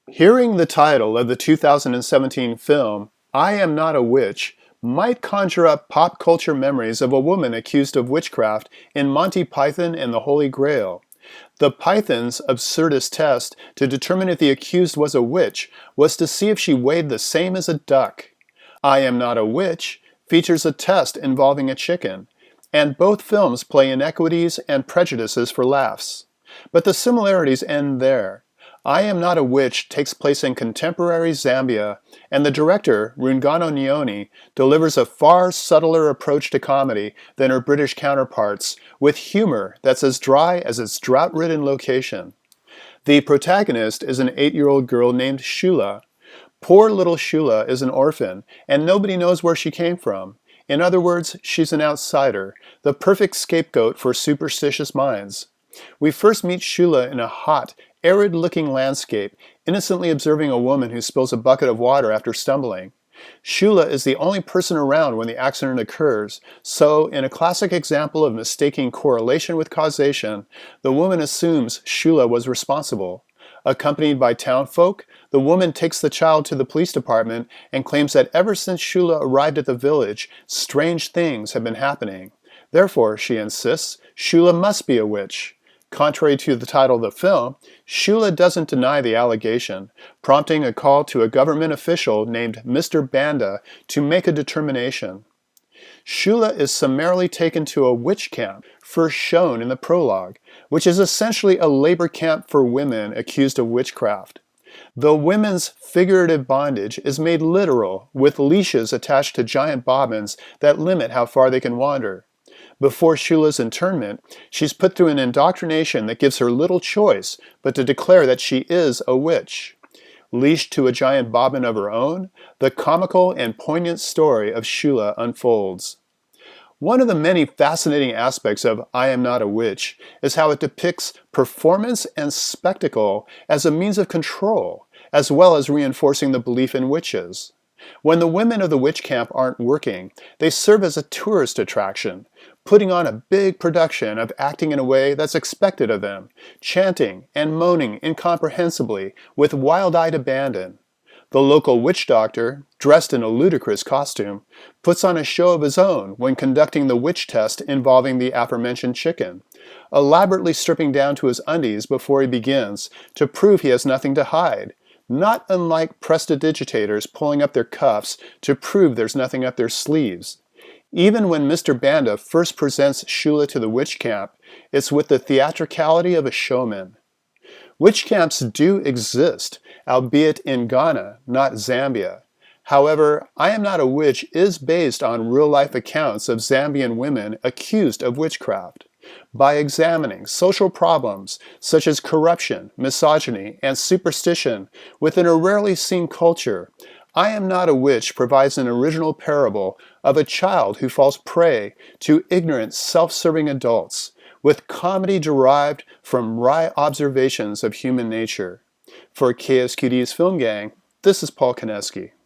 Hearing the title of the 2017 film, I Am Not a Witch, might conjure up pop culture memories of a woman accused of witchcraft in Monty Python and the Holy Grail. The Python's absurdist test to determine if the accused was a witch was to see if she weighed the same as a duck. I Am Not a Witch features a test involving a chicken, and both films play inequities and prejudices for laughs. But the similarities end there. I Am Not a Witch takes place in contemporary Zambia, and the director, Rungano Nyoni, delivers a far subtler approach to comedy than her British counterparts, with humor that's as dry as its drought-ridden location. The protagonist is an 8-year-old girl named Shula. Poor little Shula is an orphan, and nobody knows where she came from. In other words, she's an outsider, the perfect scapegoat for superstitious minds. We first meet Shula in a hot, arid-looking landscape, innocently observing a woman who spills a bucket of water after stumbling. Shula is the only person around when the accident occurs, so in a classic example of mistaking correlation with causation, the woman assumes Shula was responsible. Accompanied by townfolk, the woman takes the child to the police department and claims that ever since Shula arrived at the village, strange things have been happening. Therefore, she insists, Shula must be a witch. Contrary to the title of the film, Shula doesn't deny the allegation, prompting a call to a government official named Mr. Banda to make a determination. Shula is summarily taken to a witch camp, first shown in the prologue, which is essentially a labor camp for women accused of witchcraft. The women's figurative bondage is made literal, with leashes attached to giant bobbins that limit how far they can wander. Before Shula's internment, she's put through an indoctrination that gives her little choice but to declare that she is a witch. Leashed to a giant bobbin of her own, the comical and poignant story of Shula unfolds. One of the many fascinating aspects of I Am Not a Witch is how it depicts performance and spectacle as a means of control, as well as reinforcing the belief in witches. When the women of the witch camp aren't working, they serve as a tourist attraction, putting on a big production of acting in a way that's expected of them, chanting and moaning incomprehensibly with wild-eyed abandon. The local witch doctor, dressed in a ludicrous costume, puts on a show of his own when conducting the witch test involving the aforementioned chicken, elaborately stripping down to his undies before he begins to prove he has nothing to hide, not unlike prestidigitators pulling up their cuffs to prove there's nothing up their sleeves. Even when Mr. Banda first presents Shula to the witch camp, it's with the theatricality of a showman. Witch camps do exist, albeit in Ghana, not Zambia. However, I Am Not a Witch is based on real-life accounts of Zambian women accused of witchcraft. By examining social problems such as corruption, misogyny, and superstition within a rarely seen culture, I Am Not a Witch provides an original parable of a child who falls prey to ignorant, self-serving adults, with comedy derived from wry observations of human nature. For KSQD's Film Gang, this is Paul Koneski.